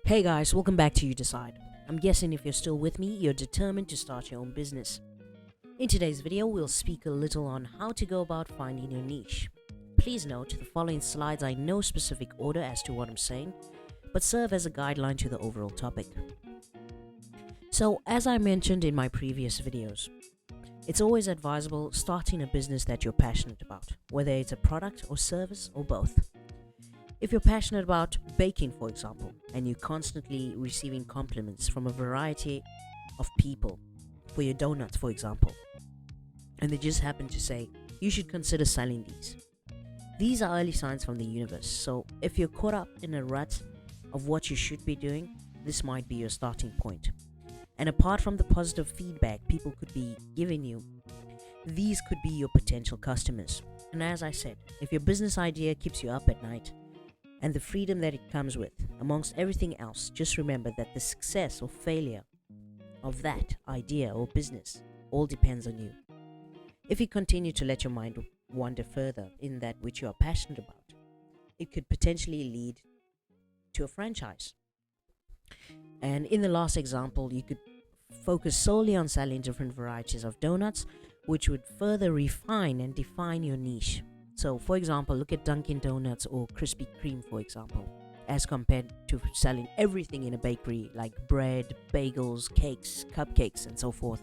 Hey guys, welcome back to UDCYD. I'm guessing if you're still with me, you're determined to start your own business. In today's video, we'll speak a little on how to go about finding your niche. Please note, the following slides are in no specific order as to what I'm saying, but serve as a guideline to the overall topic. So, as I mentioned in my previous videos, it's always advisable starting a business that you're passionate about, whether it's a product or service or both. If you're passionate about baking, for example, and you're constantly receiving compliments from a variety of people for your donuts, for example, and they just happen to say, you should consider selling these. These are early signs from the universe, so if you're caught up in a rut of what you should be doing, this might be your starting point. And apart from the positive feedback people could be giving you, these could be your potential customers. And as I said, if your business idea keeps you up at night, and the freedom that it comes with, amongst everything else, just remember that the success or failure of that idea or business all depends on you. If you continue to let your mind wander further in that which you are passionate about, it could potentially lead to a franchise. And in the last example, you could focus solely on selling different varieties of donuts, which would further refine and define your niche. So, for example, look at Dunkin' Donuts or Krispy Kreme, for example, as compared to selling everything in a bakery like bread, bagels, cakes, cupcakes, and so forth.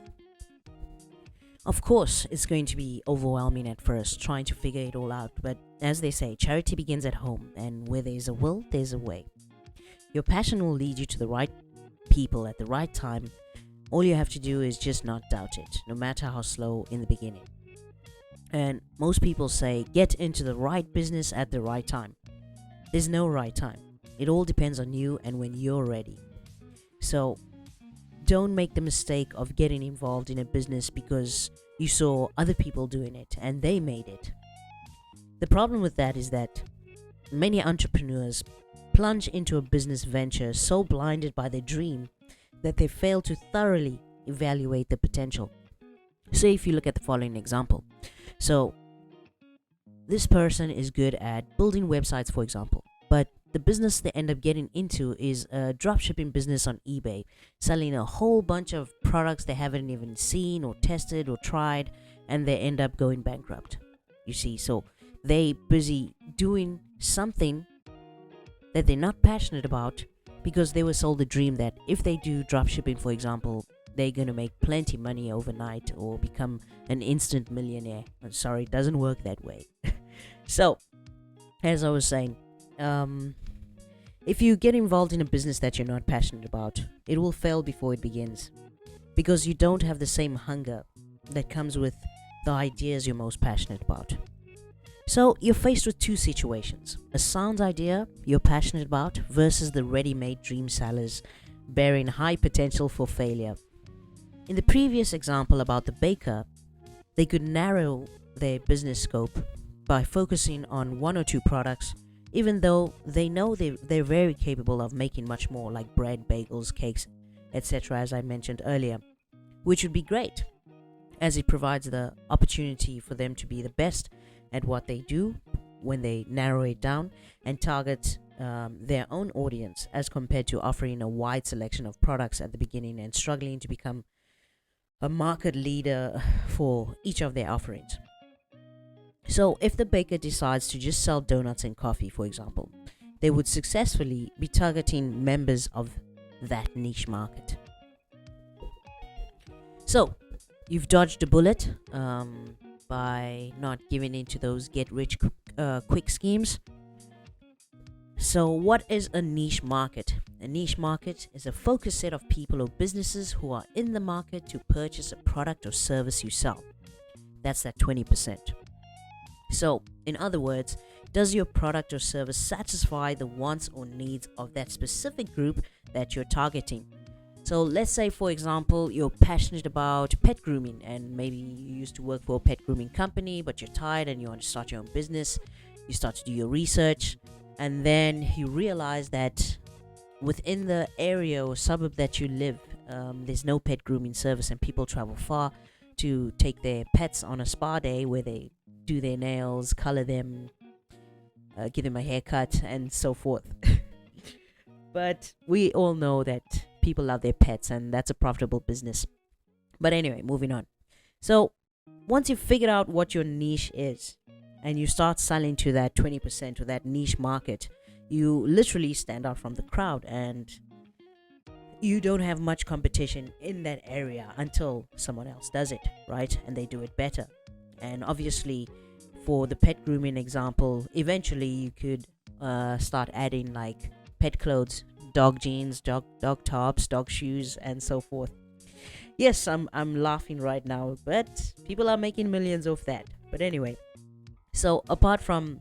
Of course, it's going to be overwhelming at first, trying to figure it all out, but as they say, charity begins at home, and where there's a will, there's a way. Your passion will lead you to the right people at the right time. All you have to do is just not doubt it, no matter how slow in the beginning. And most people say, get into the right business at the right time. There's no right time. It all depends on you and when you're ready. So, don't make the mistake of getting involved in a business because you saw other people doing it and they made it. The problem with that is that many entrepreneurs plunge into a business venture so blinded by their dream that they fail to thoroughly evaluate the potential. So if you look at the following example. So, this person is good at building websites, for example, but the business they end up getting into is a dropshipping business on eBay, selling a whole bunch of products they haven't even seen or tested or tried, and they end up going bankrupt. You see, so they busy doing something that they're not passionate about because they were sold the dream that if they do dropshipping, for example, they're going to make plenty money overnight or become an instant millionaire. I'm sorry, it doesn't work that way. So, as I was saying, if you get involved in a business that you're not passionate about, it will fail before it begins because you don't have the same hunger that comes with the ideas you're most passionate about. So, you're faced with two situations: a sound idea you're passionate about versus the ready-made dream sellers bearing high potential for failure. In the previous example about the baker, they could narrow their business scope by focusing on one or two products, even though they know they're very capable of making much more, like bread, bagels, cakes, etc., as I mentioned earlier, which would be great, as it provides the opportunity for them to be the best at what they do when they narrow it down and target their own audience, as compared to offering a wide selection of products at the beginning and struggling to become a market leader for each of their offerings. So if the baker decides to just sell donuts and coffee, for example, they would successfully be targeting members of that niche market. So you've dodged a bullet by not giving in to those get-rich-quick schemes. So what is a niche market? A niche market is a focused set of people or businesses who are in the market to purchase a product or service you sell. That's that 20%. So, in other words, does your product or service satisfy the wants or needs of that specific group that you're targeting? So let's say, for example, you're passionate about pet grooming and maybe you used to work for a pet grooming company, but you're tired and you want to start your own business. You start to do your research, and then you realize that within the area or suburb that you live, there's no pet grooming service and people travel far to take their pets on a spa day where they do their nails, color them, give them a haircut, and so forth. But we all know that people love their pets, and that's a profitable business. But anyway, moving on. So once you've figured out what your niche is and you start selling to that 20% or that niche market, you literally stand out from the crowd, and you don't have much competition in that area until someone else does it, right? And they do it better. And obviously, for the pet grooming example, eventually you could start adding like pet clothes, dog jeans, dog tops, dog shoes, and so forth. Yes, I'm laughing right now, but people are making millions of that. But anyway, so apart from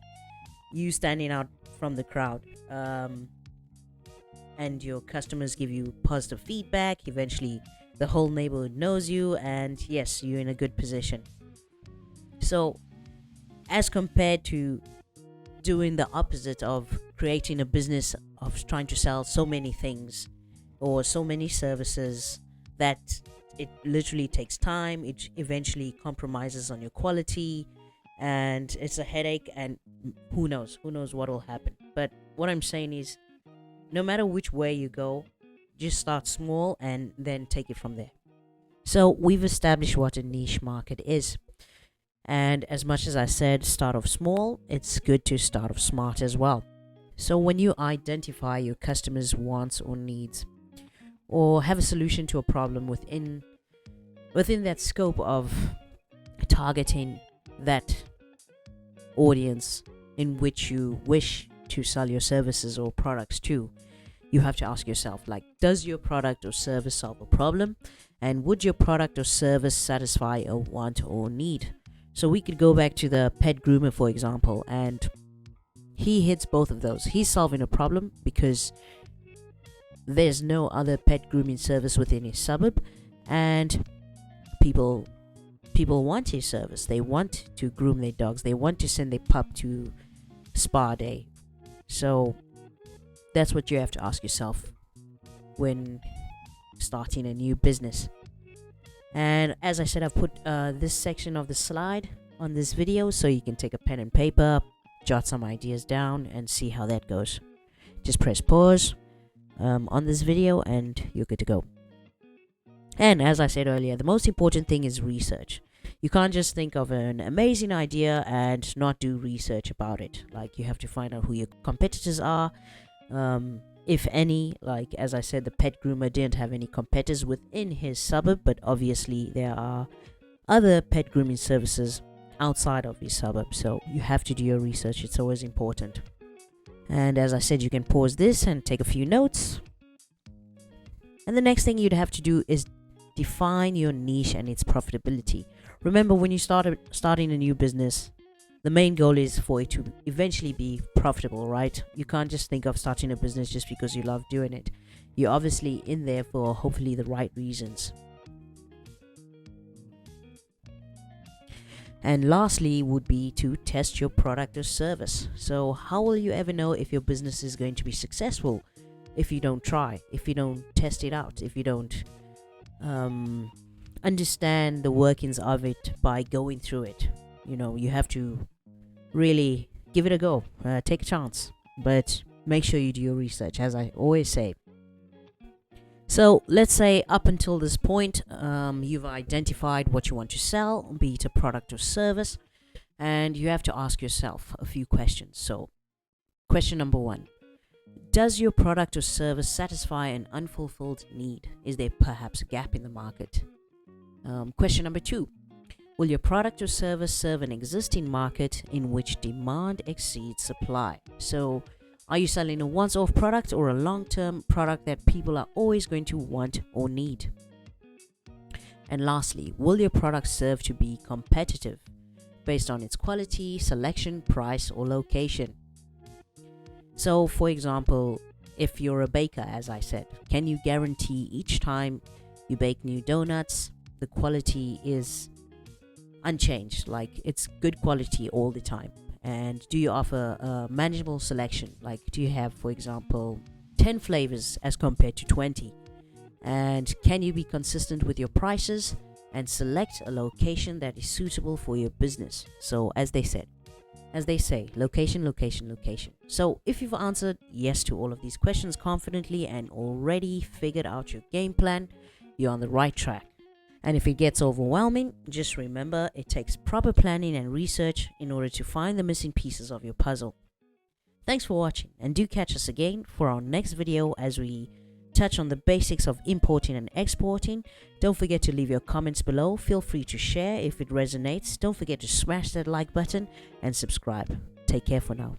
you standing out from the crowd, and your customers give you positive feedback, eventually the whole neighborhood knows you, and yes, you're in a good position. So as compared to doing the opposite of creating a business of trying to sell so many things or so many services, that it literally takes time, it eventually compromises on your quality, and it's a headache, and who knows what will happen. But what I'm saying is, no matter which way you go, just start small and then take it from there. So we've established what a niche market is. And as much as I said, start off small, it's good to start off smart as well. So when you identify your customers' wants or needs, or have a solution to a problem within that scope of targeting that audience in which you wish to sell your services or products to, you have to ask yourself, like, does your product or service solve a problem? And would your product or service satisfy a want or need? So we could go back to the pet groomer, for example, and he hits both of those. He's solving a problem because there's no other pet grooming service within his suburb, and people want his service. They want to groom their dogs. They want to send their pup to spa day. So that's what you have to ask yourself when starting a new business. And as I said, I've put this section of the slide on this video, so you can take a pen and paper, jot some ideas down, and see how that goes. Just press pause on this video and you're good to go. And as I said earlier, the most important thing is research. You can't just think of an amazing idea and not do research about it. Like, you have to find out who your competitors are, if any. Like, as I said, the pet groomer didn't have any competitors within his suburb, but obviously there are other pet grooming services outside of his suburb. So you have to do your research. It's always important. And as I said, you can pause this and take a few notes. And the next thing you'd have to do is define your niche and its profitability. Remember, when you starting a new business, the main goal is for it to eventually be profitable, right? You can't just think of starting a business just because you love doing it. You're obviously in there for hopefully the right reasons. And lastly would be to test your product or service. So how will you ever know if your business is going to be successful if you don't try, if you don't test it out, if you don't understand the workings of it by going through it? You know, you have to really give it a go, take a chance, but make sure you do your research, as I always say. So let's say up until this point, you've identified what you want to sell, be it a product or service, and you have to ask yourself a few questions. So question number 1, does your product or service satisfy an unfulfilled need? Is there perhaps a gap in the market? Question number 2, will your product or service serve an existing market in which demand exceeds supply? So are you selling a once-off product or a long-term product that people are always going to want or need? And lastly, will your product serve to be competitive based on its quality, selection, price, or location? So, for example, if you're a baker, as I said, can you guarantee each time you bake new donuts, the quality is unchanged, like it's good quality all the time? And do you offer a manageable selection? Like, do you have, for example, 10 flavors as compared to 20? And can you be consistent with your prices and select a location that is suitable for your business? So as they said, As they say, location, location, location. So if you've answered yes to all of these questions confidently and already figured out your game plan, you're on the right track. And if it gets overwhelming, just remember it takes proper planning and research in order to find the missing pieces of your puzzle. Thanks for watching, and do catch us again for our next video as we touch on the basics of importing and exporting. Don't forget to leave your comments below. Feel free to share if it resonates. Don't forget to smash that like button and subscribe. Take care for now.